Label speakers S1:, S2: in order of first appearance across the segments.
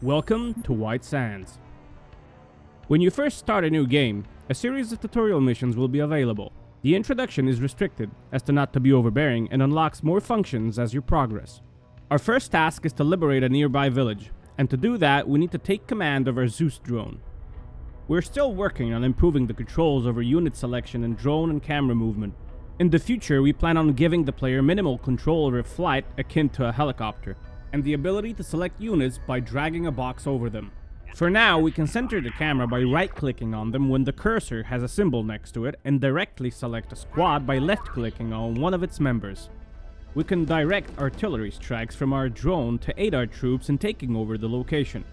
S1: Welcome to White Sands. When you first start a new game, a series of tutorial missions will be available. The introduction is restricted as to not to be overbearing and unlocks more functions as you progress. Our first task is to liberate a nearby village, and to do that we need to take command of our Zeus drone. We're still working on improving the controls over unit selection and drone and camera movement. In the future, we plan on giving the player minimal control over flight akin to a helicopter, and the ability to select units by dragging a box over them. For now, we can center the camera by right-clicking on them when the cursor has a symbol next to it, and directly select a squad by left-clicking on one of its members. We can direct artillery strikes from our drone to aid our troops in taking over the location.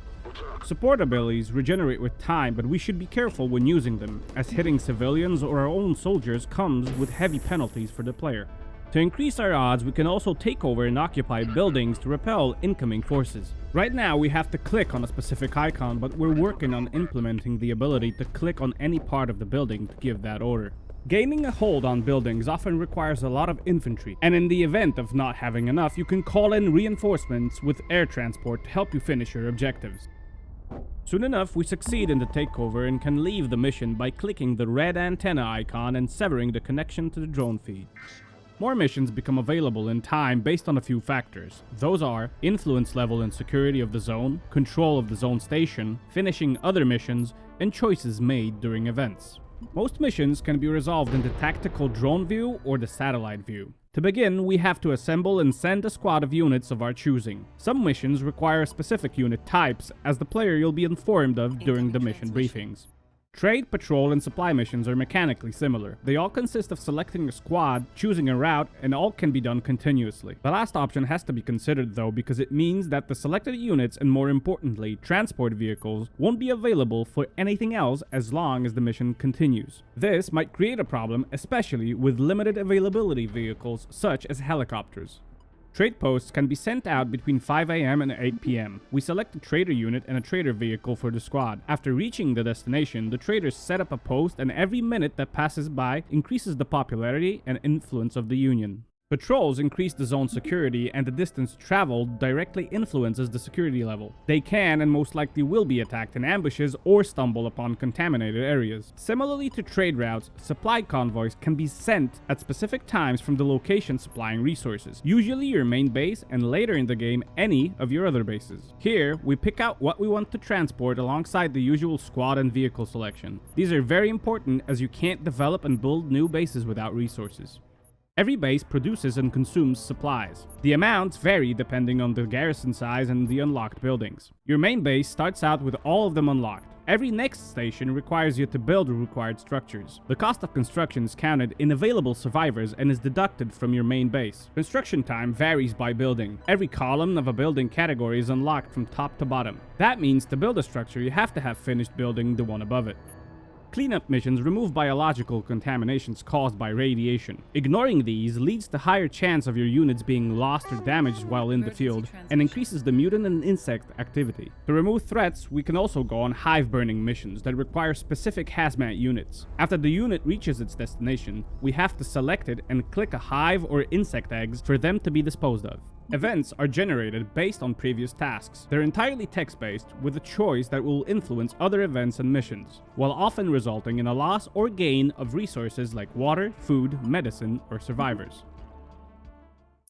S1: Support abilities regenerate with time, but we should be careful when using them, as hitting civilians or our own soldiers comes with heavy penalties for the player. To increase our odds, we can also take over and occupy buildings to repel incoming forces. Right now, we have to click on a specific icon, but we're working on implementing the ability to click on any part of the building to give that order. Gaining a hold on buildings often requires a lot of infantry, and in the event of not having enough, you can call in reinforcements with air transport to help you finish your objectives. Soon enough, we succeed in the takeover and can leave the mission by clicking the red antenna icon and severing the connection to the drone feed. More missions become available in time based on a few factors. Those are influence level and security of the zone, control of the zone station, finishing other missions, and choices made during events. Most missions can be resolved in the tactical drone view or the satellite view. To begin, we have to assemble and send a squad of units of our choosing. Some missions require specific unit types, as the player you'll be informed of during the mission briefings. Trade, patrol, and supply missions are mechanically similar. They all consist of selecting a squad, choosing a route, and all can be done continuously. The last option has to be considered though, because it means that the selected units, and more importantly, transport vehicles, won't be available for anything else as long as the mission continues. This might create a problem, especially with limited availability vehicles such as helicopters. Trade posts can be sent out between 5 AM and 8 PM. We select a trader unit and a trader vehicle for the squad. After reaching the destination, the traders set up a post, and every minute that passes by increases the popularity and influence of the Union. Patrols increase the zone's security, and the distance traveled directly influences the security level. They can and most likely will be attacked in ambushes or stumble upon contaminated areas. Similarly to trade routes, supply convoys can be sent at specific times from the location supplying resources, usually your main base, and later in the game any of your other bases. Here, we pick out what we want to transport alongside the usual squad and vehicle selection. These are very important as you can't develop and build new bases without resources. Every base produces and consumes supplies. The amounts vary depending on the garrison size and the unlocked buildings. Your main base starts out with all of them unlocked. Every next station requires you to build the required structures. The cost of construction is counted in available survivors and is deducted from your main base. Construction time varies by building. Every column of a building category is unlocked from top to bottom. That means to build a structure, you have to have finished building the one above it. Cleanup missions remove biological contaminations caused by radiation. Ignoring these leads to higher chance of your units being lost or damaged while in the field, and increases the mutant and insect activity. To remove threats, we can also go on hive burning missions that require specific hazmat units. After the unit reaches its destination, we have to select it and click a hive or insect eggs for them to be disposed of. Events are generated based on previous tasks. They're entirely text-based, with a choice that will influence other events and missions, while often resulting in a loss or gain of resources like water, food, medicine, or survivors.